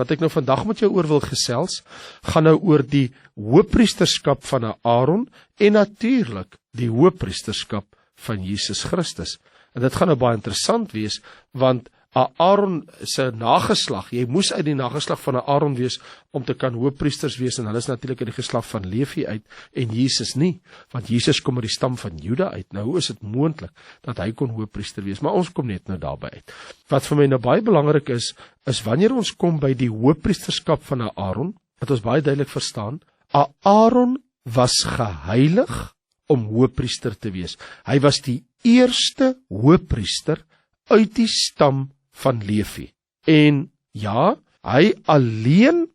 Wat ek nou vandag met jou oor wil gesels, gaan nou oor die hoëpriesterskap van Aaron en natuurlik die hoëpriesterskap van Jesus Christus. En dit gaan nou baie interessant wees, want Aaron se nageslag, jy moes uit die nageslag van Aaron wees om te kan hoëpriesters wees, en hulle is natuurlik uit die geslag van Levi uit, en Jesus nie, want Jesus kom uit die stam van Juda uit. Nou, hoe is dit moontlik dat hy kon hoëpriester wees? Maar ons kom net nou daarby uit. Wat vir my nou baie belangrik is wanneer ons kom by die hoëpriesterskap van Aaron, dat ons baie duidelik verstaan, Aaron was geheilig om hoëpriester te wees. Hy was die eerste hoëpriester uit die stam van Levi. En ja, hy alleen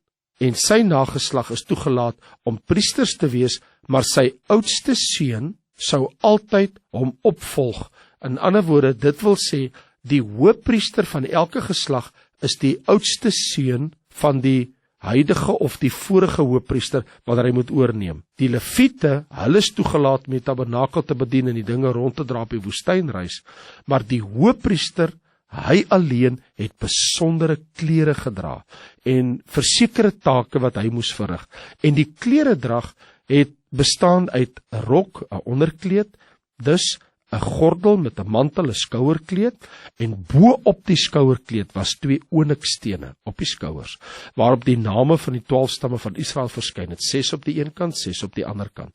en sy nageslag is toegelaat om priesters te wees, maar sy oudste seun sou altyd hom opvolg. In ander woorde, dit wil sê, die hoëpriester van elke geslag is die oudste seun van die huidige of die vorige hoëpriester wat hy moet oorneem. Die Lewiete, hulle is toegelaat met tabernakel te bedien en die dinge rond te dra op die woestynreis, maar die hoëpriester, hy alleen het besondere klere gedra en versekerde take wat hy moes verrig. En die kleredrag het bestaan uit 'n rok, 'n onderkleed, dus 'n gordel met 'n mantel, 'n skouerkleed, en bo op die skouerkleed was 2 onyxstene op die skouers, waarop die name van die 12 stamme van Israel verskyn het, 6 op die een kant, 6 op die ander kant.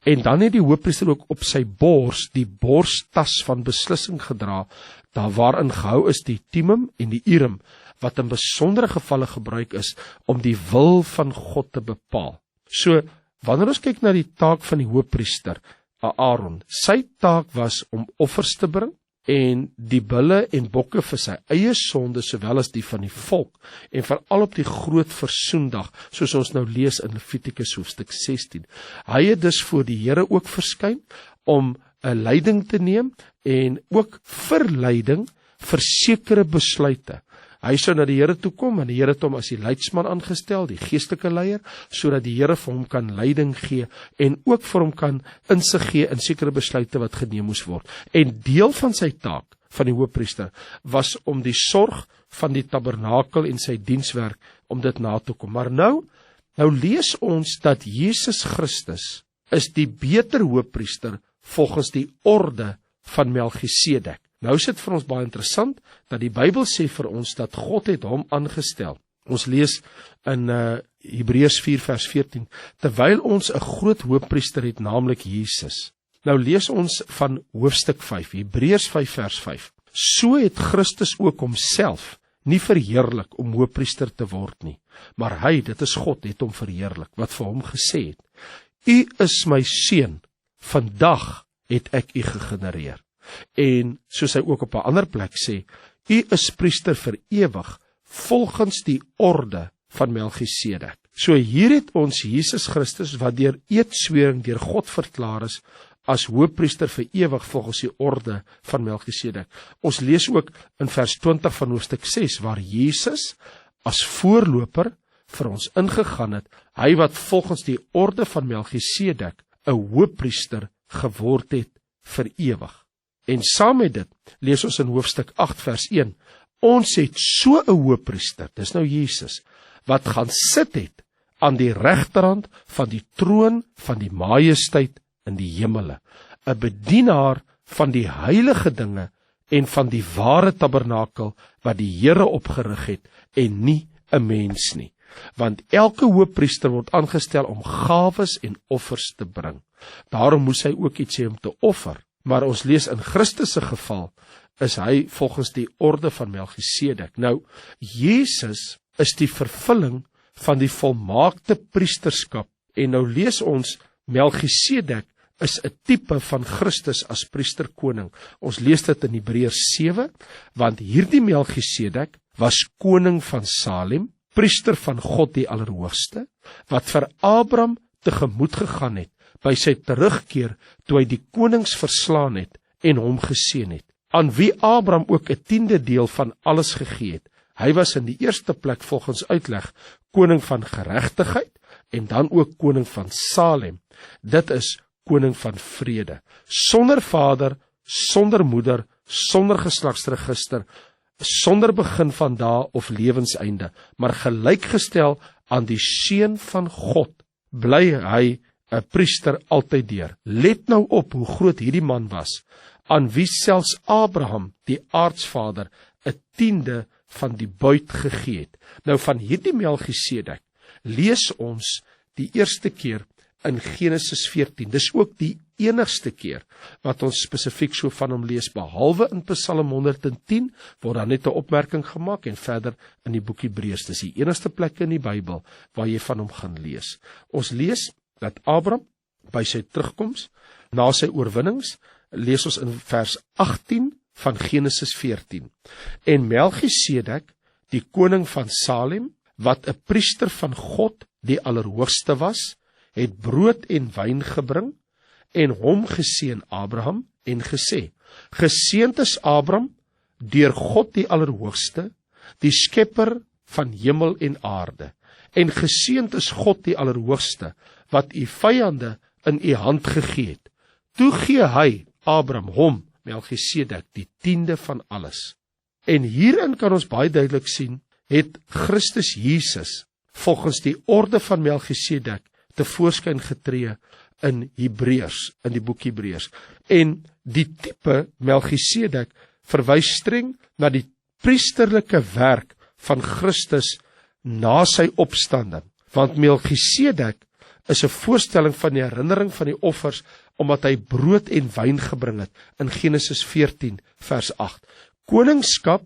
En dan het die hoëpriester ook op sy bors die borstas van beslissing gedra, daar waarin gehou is die Timim en die Urim, wat in besondere gevalle gebruik is om die wil van God te bepaal. So, wanneer ons kyk na die taak van die hoëpriester, Aaron, sy taak was om offers te bring, en die bulle en bokke vir sy eie sonde, sowel as die van die volk, en veral op die groot versoendag, soos ons nou lees in Levitikus hoofstuk 16. Hy het dus voor die Here ook verskyn, om 'n leiding te neem, en ook verleiding vir sekere besluite. Hy sou na die Here toe kom, en die Here het hom as die leidsman aangestel, die geestelike leier, sodat die Here vir hom kan leiding gee, en ook vir hom kan insig gee in sekere besluite wat geneem moes word. En deel van sy taak, van die hoëpriester, was om die sorg van die tabernakel en sy dienswerk, om dit na te kom. Maar nou lees ons dat Jesus Christus is die beter hoëpriester, volgens die orde van Melchisedek. Nou is dit vir ons baie interessant, dat die Bybel sê vir ons, dat God het hom aangestel. Ons lees in Hebreërs 4 vers 14, terwyl ons 'n groot hoëpriester het, naamlik Jesus. Nou lees ons van hoofstuk 5, Hebreërs 5 vers 5. So het Christus ook homself nie verheerlik om hoëpriester te word nie, maar hy, dit is God, het hom verheerlik, wat vir hom gesê het, U is my seun, vandag het ek u gegenereer. En soos hy ook op 'n ander plek sê, u is priester vir ewig, volgens die orde van Melchisedek. So hier het ons Jesus Christus, wat deur eedswering deur God verklaar is, as hoëpriester vir ewig volgens die orde van Melchisedek. Ons lees ook in vers 20 van hoofstuk 6, waar Jesus as voorloper vir ons ingegaan het, hy wat volgens die orde van Melchisedek 'n hoëpriester geword het vir ewig. En saam met dit lees ons in hoofstuk 8 vers 1, ons het so 'n hoëpriester, dis nou Jesus, wat gaan sit het aan die regterhand van die troon van die majesteit in die hemele, 'n bedienaar van die heilige dinge en van die ware tabernakel wat die Here opgerig het en nie 'n mens nie. Want elke hoëpriester word aangestel om gawes en offers te bring. Daarom moes hy ook iets hê om te offer. Maar ons lees in Christus se geval, is hy volgens die orde van Melchisedek. Nou, Jesus is die vervulling van die volmaakte priesterskap. En nou lees ons, Melchisedek is 'n tipe van Christus as priesterkoning. Ons lees dit in Hebreërs 7, want hierdie Melchisedek was koning van Salem, priester van God die Allerhoogste, wat vir Abraham tegemoet gegaan het, by sy terugkeer, toe hy die konings verslaan het, en hom geseën het, aan wie Abraham ook 'n 10de deel van alles gegee het. Hy was in die eerste plek volgens uitleg, koning van geregtigheid, en dan ook koning van Salem, dit is koning van vrede, sonder vader, sonder moeder, sonder geslagsregister, sonder begin van dae of lewenseinde, maar gelykgestel aan die Seun van God, bly hy 'n priester altyd deur. Let nou op hoe groot hierdie man was, aan wie selfs Abraham, die aartsvader, 'n tiende van die buit gegee het. Nou van hierdie Melchisedek lees ons die eerste keer in Genesis 14. Dis ook die enigste keer wat ons spesifiek so van hom lees, behalwe in Psalm 110, word daar net 'n opmerking gemaak en verder in die boek Hebreërs. Dis die enigste plek in die Bybel waar jy van hom gaan lees. Ons lees dat Abraham by sy terugkoms, na sy oorwinnings, lees ons in vers 18 van Genesis 14. En Melchisedek, die koning van Salem, wat 'n priester van God, die Allerhoogste was, het brood en wyn gebring, en hom geseën Abraham, en gesê, geseënd is Abraham, deur God die Allerhoogste, die skepper van hemel en aarde, en geseënd is God die Allerhoogste, wat u vyande in u hand gegee het. Toe gee hy, Abraham, hom, Melchisedek, die tiende van alles. En hierin kan ons baie duidelik sien, het Christus Jesus, volgens die orde van Melchisedek, tevoorskyn getree in Hebreërs, in die boek Hebreërs. En die tipe Melchisedek verwys streng na die priesterlike werk van Christus na sy opstanding. Want Melchisedek is 'n voorstelling van die herinnering van die offers, omdat hy brood en wyn gebring het in Genesis 14 vers 8. Koningskap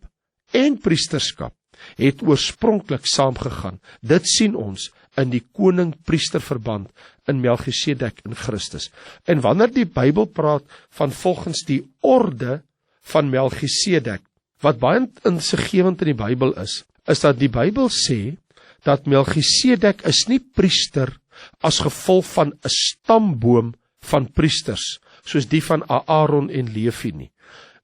en priesterskap het oorspronklik saamgegaan. Dit sien ons in die koning-priester verband in Melchisedek in Christus. En wanneer die Bybel praat van volgens die orde van Melchisedek, wat baie insiggewend in die Bybel is dat die Bybel sê dat Melchisedek is nie priester as gevolg van 'n stamboom van priesters, soos die van Aaron en Levi nie.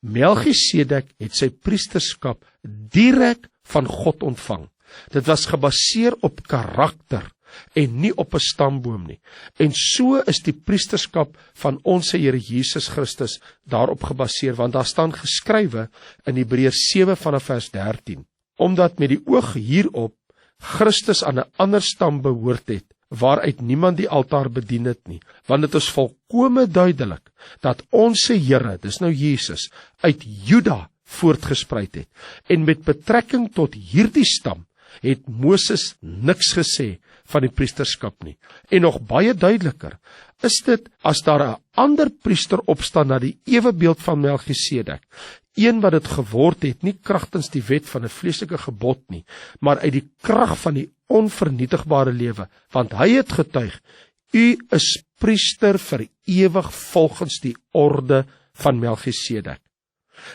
Melchisedek het sy priesterskap direk van God ontvang. Dit was gebaseer op karakter en nie op 'n stamboom nie. En so is die priesterskap van ons Here Jesus Christus daarop gebaseer, want daar staan geskrywe in Hebreërs 7 vanaf vers 13, omdat met die oog hierop Christus aan 'n ander stam behoort het, waaruit niemand die altaar bedien het nie, want dit is volkome duidelik dat ons Here, dis nou Jesus, uit Juda voortgespruit het. En met betrekking tot hierdie stam het Moses niks gesê van die priesterskap nie. En nog baie duideliker is dit as daar 'n ander priester opstaan na die ewebeeld van Melchisedek, een wat dit geword het, nie kragtens die wet van 'n vleeslike gebod nie, maar uit die krag van die onvernietigbare lewe, want hy het getuig, u is priester vir ewig volgens die orde van Melchisedek.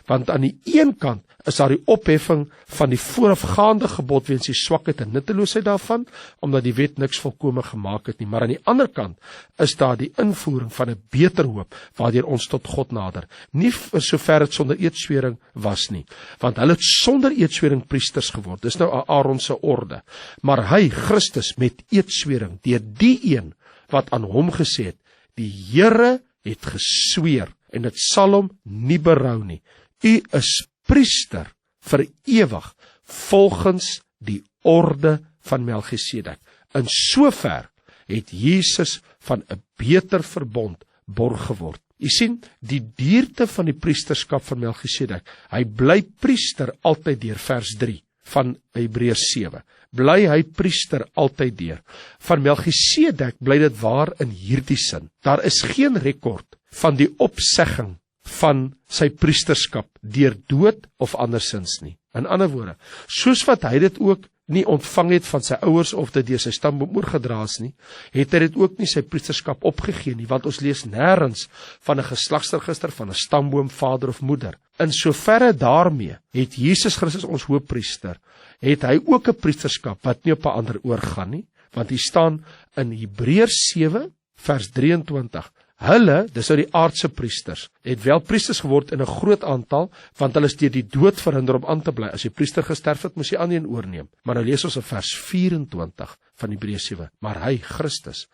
Want aan die een kant is daar die opheffing van die voorafgaande gebod weens die swakheid en nutteloosheid daarvan, omdat die wet niks volkome gemaak het nie, maar aan die ander kant is daar die invoering van 'n beter hoop, waardeur ons tot God nader. Nie vir sover dit sonder eedswering was nie, want hulle het sonder eedswering priesters geword, dis nou Aaron se orde, maar hy, Christus, met eedswering, deur die een wat aan hom gesê het, die Here het gesweer, en dit sal hom nie berou nie, u is priester vir ewig, volgens die orde van Melchisedek. In sover het Jesus van 'n beter verbond borg geword. U sien, die duurte van die priesterskap van Melchisedek, hy bly priester altyd deur, vers 3 van Hebreërs 7. Bly hy priester altyd deur. Van Melchisedek bly dit waar in hierdie sin. Daar is geen rekord van die opsegging van sy priesterskap deur dood of andersins nie. In ander woorde, soos wat hy dit ook nie ontvang het van sy ouers of dit deur sy stamboom oorgedra is nie, het hy dit ook nie sy priesterskap opgegee nie, want ons lees nêrens van 'n geslagsregister van 'n stamboom, vader of moeder. In soverre daarmee het Jesus Christus ons hoëpriester, het hy ook 'n priesterskap wat nie op 'n ander oorgaan nie, want hier staan in Hebreërs 7 vers 23, hulle, dis nou die aardse priesters, het wel priesters geword in 'n groot aantal, want hulle is deur die dood verhinder om aan te bly. As die priester gesterf het, moes hy ander een oorneem. Maar nou lees ons in vers 24 van Hebreërs 7, maar hy, Christus,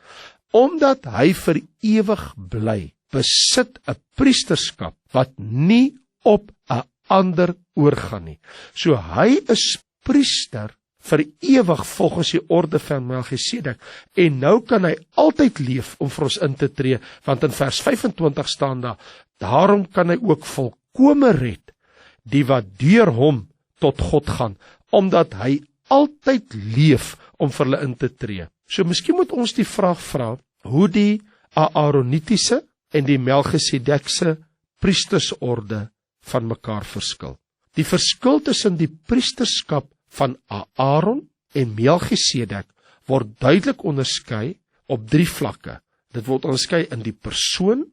omdat hy vir ewig bly, besit 'n priesterskap wat nie op 'n ander oorgaan nie. So hy is priester vir ewig volgens die orde van Melchisedek, en nou kan hy altyd leef om vir ons in te tree, want in vers 25 staan daar, daarom kan hy ook volkome red, die wat deur hom tot God gaan, omdat hy altyd leef om vir hulle in te tree. So miskien moet ons die vraag vra, hoe die Aaronitiese en die Melchisedekse priestersorde van mekaar verskil. Die verskil tussen die priesterskap van Aaron en Melchisedek word duidelik onderskei op 3 vlakke. Dit word onderskei in die persoon,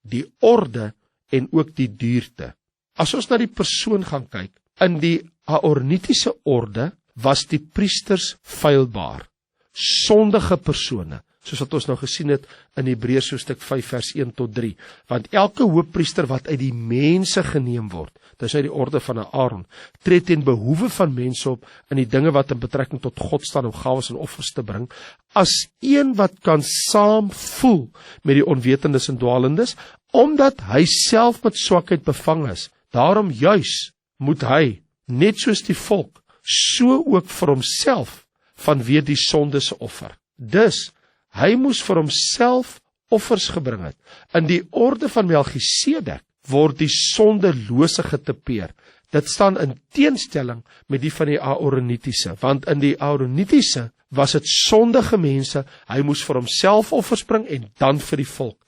die orde en ook die duurte. As ons na die persoon gaan kyk, in die Aaronitiese orde was die priesters feilbaar, sondige persone, soos wat ons nou gesien het in Hebreërs hoofstuk 5 vers 1 tot 3, want elke hoofpriester wat uit die mense geneem word, dis uit die orde van Aaron, tree ten behoeve van mense op in die dinge wat in betrekking tot God staan om gawes en offers te bring, as een wat kan saam voel met die onwetendes en dwalendes, omdat hy self met swakheid bevang is. Daarom juis moet hy, net soos die volk, so ook vir homself vanweë die sondes offer. Dus, hy moes vir homself offers gebring het. In die orde van Melchisedek word die sondelose getipeer. Dit staan in teenstelling met die van die Aaronitiese, want in die Aaronitiese was dit sondige mense, hy moes vir homself offers bring en dan vir die volk.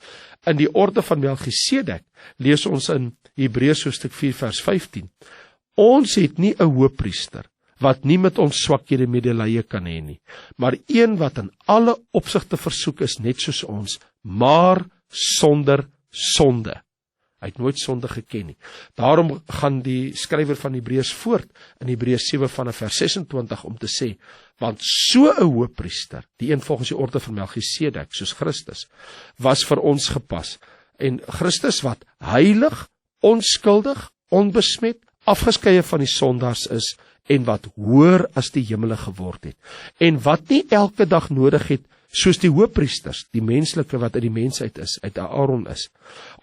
In die orde van Melchisedek lees ons in Hebreërs hoofstuk 4 vers 15. Ons het nie 'n hoëpriester wat nie met ons swakhede medelee kan hê nie, maar een wat in alle opsigte versoek is net soos ons, maar sonder sonde. Hy het nooit sonde geken nie. Daarom gaan die skrywer van Hebreërs voort in Hebreërs 7 vanaf vers 26 om te sê, want so 'n hoëpriester, die een volgens die orde van Melchisedek, soos Christus, was vir ons gepas. En Christus wat heilig, onskuldig, onbesmet, afgeskeie van die sondaars is, en wat hoër as die hemele geword het, en wat nie elke dag nodig het, soos die hoëpriesters, die menslike wat uit die mensheid is, uit Aaron is,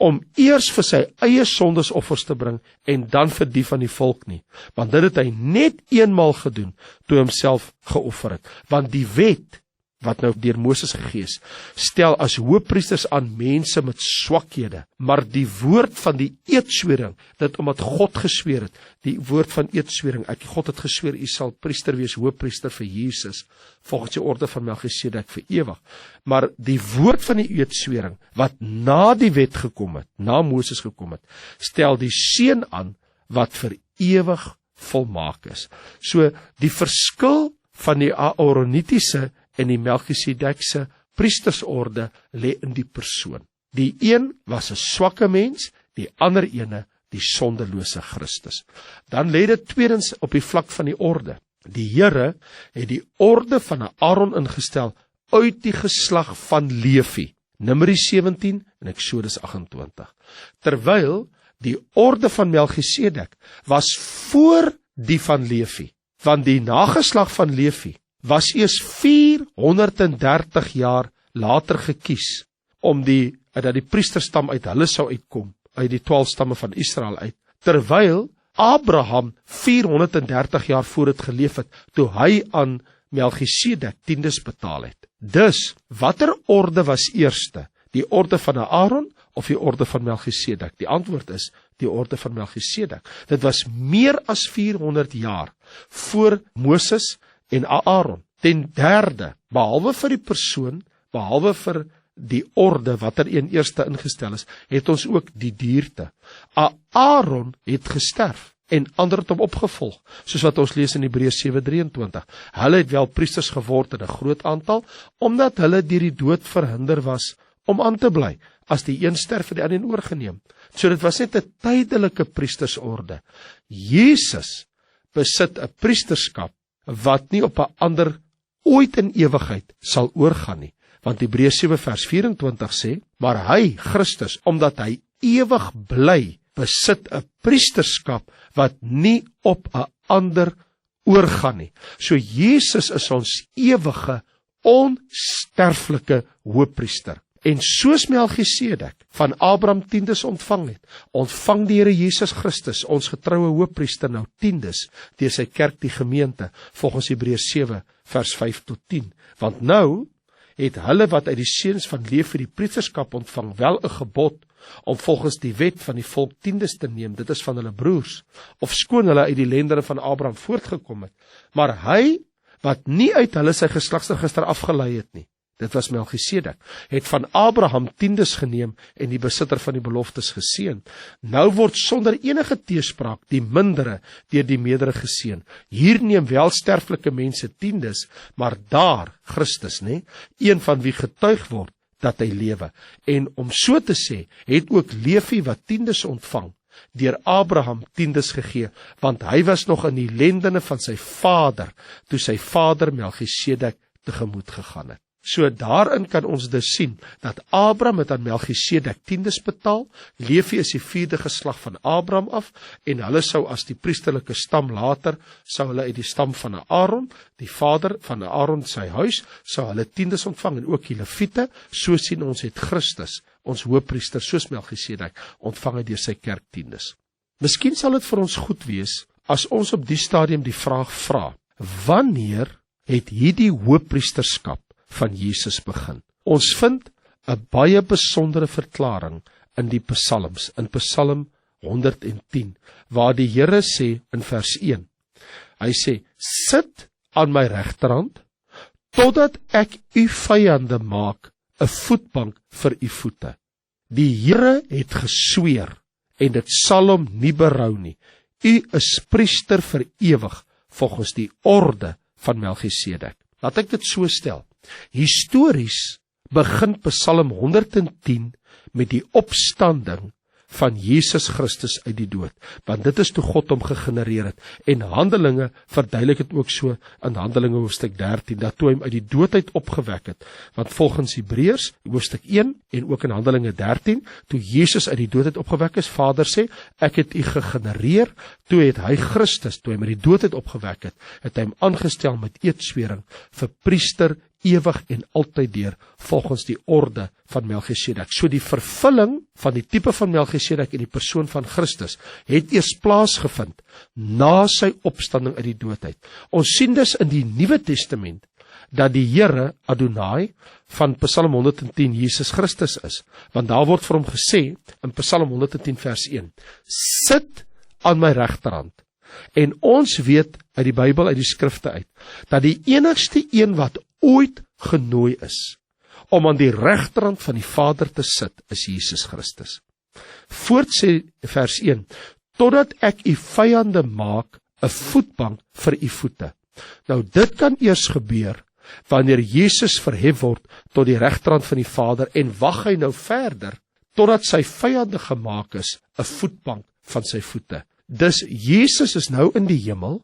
om eers vir sy eie sondesoffers te bring, en dan vir die van die volk nie, want dit het hy net eenmaal gedoen, toe homself geoffer het, want die wet, wat nou deur Moses gegee is, stel as hoëpriesters aan mense met swakhede, maar die woord van die eedswering, dit omdat God gesweer het, die woord van eedswering, God het gesweer, u sal priester wees, hoëpriester vir Jesus, volgens die orde van Melchisedek vir ewig, maar die woord van die eedswering, wat na die wet gekom het, na Moses gekom het, stel die seun aan, wat vir ewig volmaak is. So, die verskil van die Aaronitiese en die Melchisedekse priestersorde lê in die persoon. Die een was 'n swakke mens, die ander ene die sondelose Christus. Dan lê dit tweedens op die vlak van die orde. Die Here het die orde van Aaron ingestel uit die geslag van Levi, Numeri 17 en Eksodus 28. Terwyl die orde van Melchisedek was voor die van Levi, want die nageslag van Levi was eers 430 jaar later gekies, dat die priesterstam uit hulle sou uitkom, uit die 12 stamme van Israel uit, terwyl Abraham 430 jaar voor het geleef het, toe hy aan Melchisedek tiendes betaal het. Dus, watter orde was eerste? Die orde van Aaron of die orde van Melchisedek? Die antwoord is, die orde van Melchisedek. Dit was meer as 400 jaar voor Moses en Aaron. Ten derde, behalwe vir die persoon, behalwe vir die orde wat een eerste ingestel is, het ons ook die dierte. Aaron het gesterf en ander het hom opgevolg, soos wat ons lees in Hebreërs 7:23. Hulle het wel priesters geword in 'n groot aantal, omdat hulle deur die dood verhinder was om aan te bly. As die een sterf, het die ander oorgeneem. So dit was net 'n tydelike priestersorde. Jesus besit 'n priesterskap wat nie op 'n ander ooit in ewigheid sal oorgaan nie. Want Hebreërs 7 vers 24 sê, maar hy, Christus, omdat hy ewig bly, besit 'n priesterskap wat nie op 'n ander oorgaan nie. So Jesus is ons ewige, onsterflike hoëpriester. En soos Melchisedek van Abraham tiendes ontvang het, ontvang die Here Jesus Christus, ons getroue hoëpriester, nou tiendes deur sy kerk, die gemeente, volgens Hebreërs 7 vers 5 tot 10. Want nou het hulle wat uit die seuns van Lewi die priesterskap ontvang, wel 'n gebod om volgens die wet van die volk tiendes te neem, dit is van hulle broers, ofskoon hulle uit die lendere van Abraham voortgekom het. Maar hy wat nie uit hulle sy geslagsregister afgelei het nie, dit was Melchisedek, het van Abraham tiendes geneem en die besitter van die beloftes geseën. Nou word sonder enige teespraak die mindere deur die meerdere geseën. Hier neem wel sterflike mense tiendes, maar daar Christus, een van wie getuig word dat hy lewe. En om so te sê, het ook Lewi wat tiendes ontvang, deur Abraham tiendes gegee, want hy was nog in die lendene van sy vader, toe sy vader Melchisedek tegemoet gegaan het. So daarin kan ons dus sien, dat Abraham het aan Melchisedek tiendes betaal, Lewi is die 4de geslag van Abraham af, en hulle sou as die priesterlike stam later, sou hulle uit die stam van Aaron, die vader van Aaron sy huis, sou hulle tiendes ontvang, en ook die Lewiete, so sien ons het Christus, ons hoëpriester, soos Melchisedek, ontvang hy deur sy kerk tiendes. Miskien sal dit vir ons goed wees, as ons op die stadium die vraag vra, wanneer het hierdie hoëpriesterskap van Jesus begin? Ons vind 'n baie besondere verklaring in die psalms, in Psalm 110, waar die Here sê in vers 1, hy sê, sit aan my regterhand, totdat ek u vyande maak 'n voetbank vir u voete. Die Here het gesweer, en dit sal hom nie berou nie. U is priester vir ewig, volgens die orde van Melchisedek. Laat ek dit so stel. Histories begin Psalm 110 met die opstanding van Jesus Christus uit die dood, want dit is toe God hom gegenereer het, en Handelinge verduidelik het ook so in Handelinge hoofstuk 13, dat toe hy hom uit die dood uit opgewek het, want volgens Hebreërs hoofstuk 1 en ook in Handelinge 13, toe Jesus uit die dood uit opgewek is, Vader sê, ek het u gegenereer, toe het hy Christus, toe hy met die dood uit opgewek het, het hy hom aangestel met eedswering vir priester ewig en altyd deur, volgens die orde van Melchisedek. So die vervulling van die tipe van Melchisedek in die persoon van Christus het eers plaasgevind na sy opstanding uit die dood uit. Ons sien dus in die Nuwe Testament dat die Here Adonai van Psalm 110 Jesus Christus is, want daar word vir hom gesê in Psalm 110 vers 1, sit aan my regterhand. En ons weet uit die Bybel, uit die skrifte uit, dat die enigste een wat ooit genooi is om aan die regterhand van die Vader te sit, is Jesus Christus. Voort sê vers 1, totdat ek u vyande maak 'n voetbank vir u voete. Nou dit kan eers gebeur wanneer Jesus verhef word tot die regterhand van die Vader, en wag hy nou verder totdat sy vyande gemaak is 'n voetbank van sy voete. Dus Jesus is nou in die hemel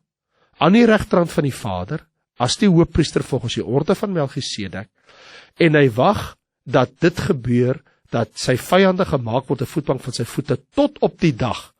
aan die regterhand van die Vader as die hoëpriester volgens die orde van Melchisedek, en hy wag dat dit gebeur, dat sy vyande gemaak word 'n voetbank van sy voete, tot op die dag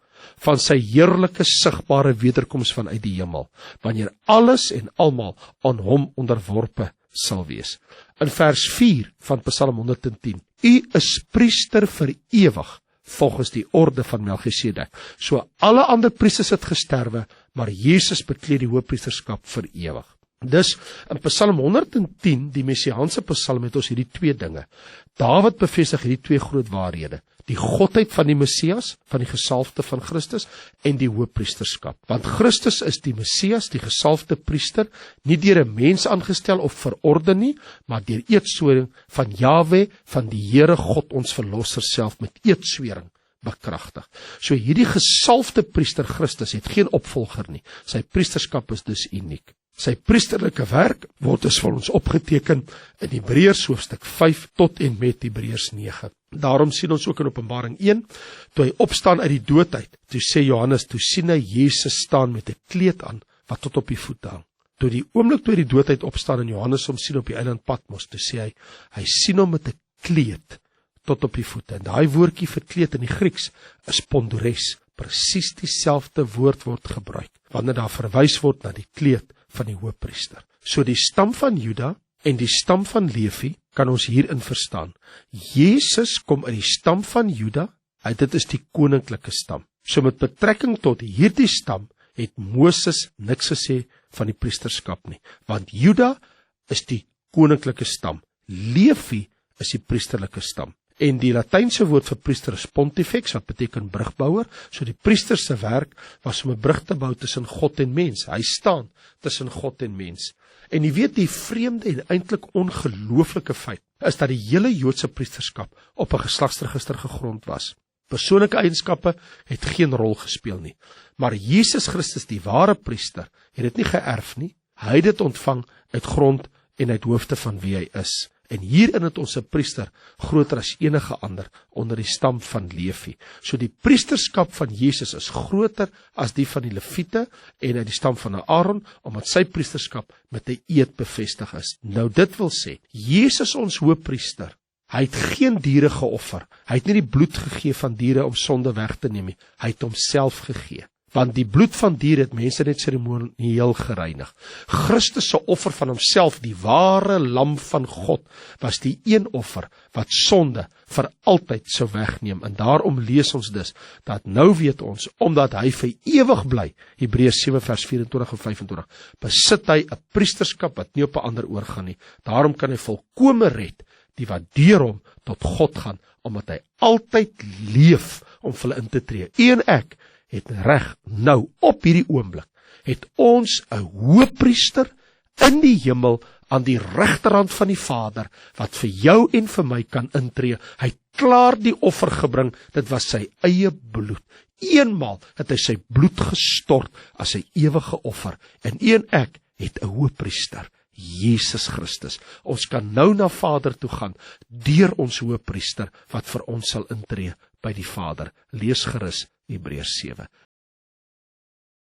van sy heerlike sigbare wederkoms vanuit die hemel, wanneer alles en almal aan hom onderworpe sal wees. In vers 4 van Psalm 110, u is priester vir ewig, volgens die orde van Melchisedek. So alle ander priesters het gesterwe, maar Jesus bekleed die hoëpriesterskap vir ewig. Dus in Psalm 110, die messiaanse psalm, het ons hierdie twee dinge. Dawid bevestig hierdie twee groot waarhede: die godheid van die Messias, van die gesalfde van Christus, en die hoëpriesterskap. Want Christus is die Messias, die gesalfde priester, nie deur 'n mens aangestel of verorden nie, maar deur eedswering van Jahwe, van die Here God ons verlosser self, met eedswering bekragtig. So hierdie gesalfde priester Christus het geen opvolger nie. Sy priesterskap is dus uniek. Sy priesterlike werk word dus vir ons opgeteken in Hebreërs hoofstuk 5 tot en met Hebreërs 9. Daarom sien ons ook in Openbaring 1, toe hy opstaan uit die dood uit, toe sê Johannes, toe sien hy Jesus staan met 'n kleed aan, wat tot op die voete hang. Toe die oomblik toe hy die dood uit opstaan en Johannes hom sien op die eiland Patmos, toe sê hy sien hom met 'n kleed tot op die voete. En daai woordjie vir kleed in die Grieks is pondores. Presies dieselfde woord word gebruik wanneer daar verwys word na die kleed van die hoëpriester. So die stam van Juda en die stam van Lewi kan ons hierin verstaan. Jesus kom uit die stam van Juda, dit is die koninklike stam. So met betrekking tot hierdie stam, het Moses niks gesê van die priesterskap nie, want Juda is die koninklike stam, Levi is die priesterlike stam. En die Latynse woord vir priester is pontifex, wat beteken brugbouer, so die priester se werk was om 'n brug te bou tussen God en mens, hy staan tussen God en mens. En jy weet die vreemde en eintlik ongelooflike feit, is dat die hele Joodse priesterskap op 'n geslagsregister gegrond was. Persoonlike eienskappe het geen rol gespeel nie, maar Jesus Christus, die ware priester, het dit nie geërf nie, hy het dit ontvang uit grond en uit hoofde van wie hy is. En hierin het ons 'n priester groter as enige ander onder die stam van Levi. So die priesterskap van Jesus is groter as die van die Lewiete en uit die stam van Aaron, omdat sy priesterskap met 'n eed bevestig is. Nou dit wil sê, Jesus ons hoëpriester, hy het geen diere geoffer, hy het nie die bloed gegee van diere om sonde weg te neem nie, hy het homself gegee. Want die bloed van diere het mense net seremonieel gereinig. Christus se offer van homself, die ware lam van God, was die een offer wat sonde vir altyd sou wegneem. En daarom lees ons dus, dat nou weet ons, omdat hy vir ewig bly, Hebreërs 7 vers 24 en 25, besit hy 'n priesterskap wat nie op 'n ander oorgaan nie. Daarom kan hy volkome red, die wat deur hom tot God gaan, omdat hy altyd leef om vir hulle in te tree. En ek het reg nou op hierdie oomblik, het ons 'n hoëpriester in die hemel aan die regterhand van die Vader, wat vir jou en vir my kan intree. Hy het klaar die offer gebring, dit was sy eie bloed. Eenmaal het hy sy bloed gestort as sy ewige offer, en ek het 'n hoëpriester, Jesus Christus. Ons kan nou na Vader toe gaan, deur ons hoëpriester, wat vir ons sal intree by die Vader. Lees gerus Hebreërs 7.